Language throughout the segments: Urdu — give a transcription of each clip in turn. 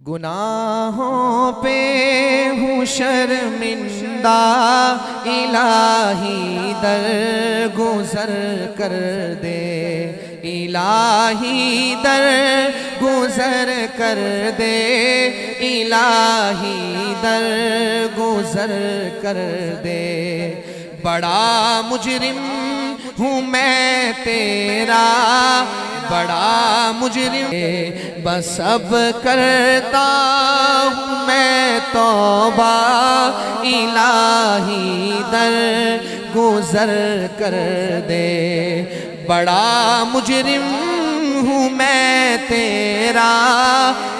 گناہوں پہ ہوں شرمندہ، الہی در گزر کر دے، الہی در گزر کر دے، الہی در گزر کر دے۔ بڑا مجرم ہوں میں تیرا، بڑا مجرم بس اب کرتا ہوں میں توبہ، الہی در گزر کر دے۔ بڑا مجرم ہوں میں تیرا،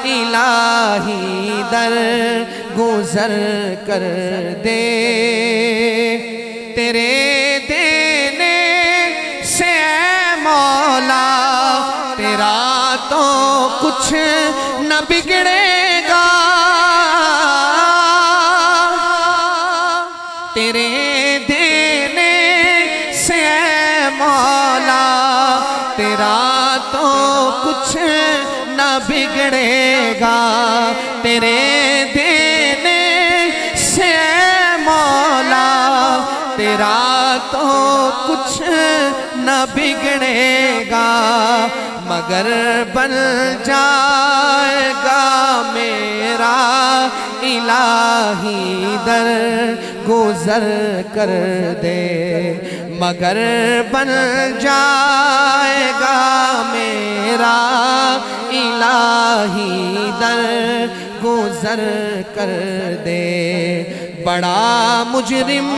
الہی در گزر کر دے۔ تیرے دینے سے اے مولا تیرا تو کچھ نہ بگڑے گا، تیرے دینے سے اے مولا تیرا تو کچھ نہ بگڑے گا، تیرے دینے سے اے مولا تیرا تو کچھ نہ بگڑے گا، مگر بن جائے گا میرا الہی در گزر کر دے، مگر بن جائے گا میرا الہی در گزر کر دے۔ بڑا مجرم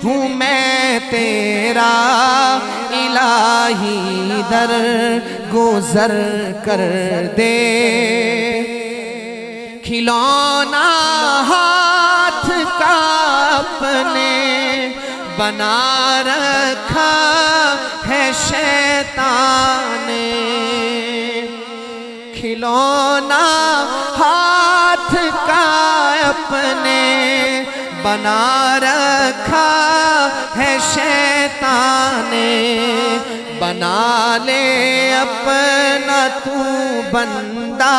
ہوں میں تیرا، الہی در گزر کر دے۔ کھلونا ہاتھ کا اپنے بنا رکھا ہے شیطان نے، کھلونا ہاتھ کا اپنے بنا رکھا ہے شیطان نے، بنا لے اپنا تو بندہ،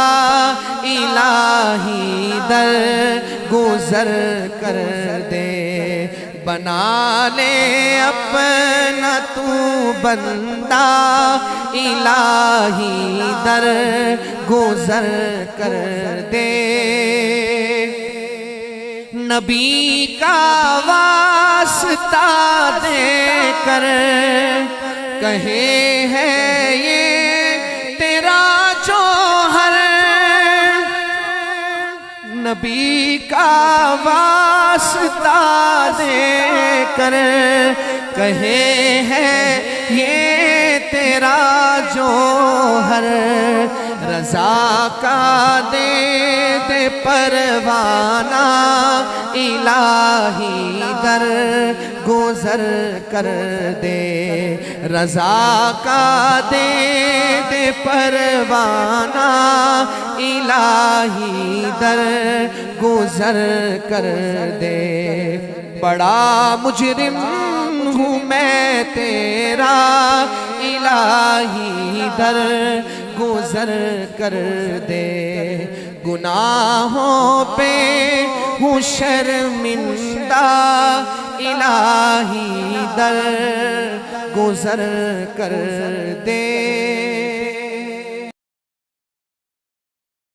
الہی در گزر کر دے۔ بنا لے اپنا تو بندہ، الہی در گزر کر دے۔ نبی کا واسطہ دے کر کہے ہے یہ تیرا جوہر، نبی کا واسطہ دے کر کہے ہے یہ تیرا جوہر، رضا کا دے دے پروانہ، الہی در گزر کر دے۔ رضا کا دے دے پروانہ، الہی در گزر کر دے۔ بڑا مجرم ہوں میں تیرا، الہی در گزر کر دے۔ گناہوں پہ ہوں شرمندہ، الہی در گزر کر دے۔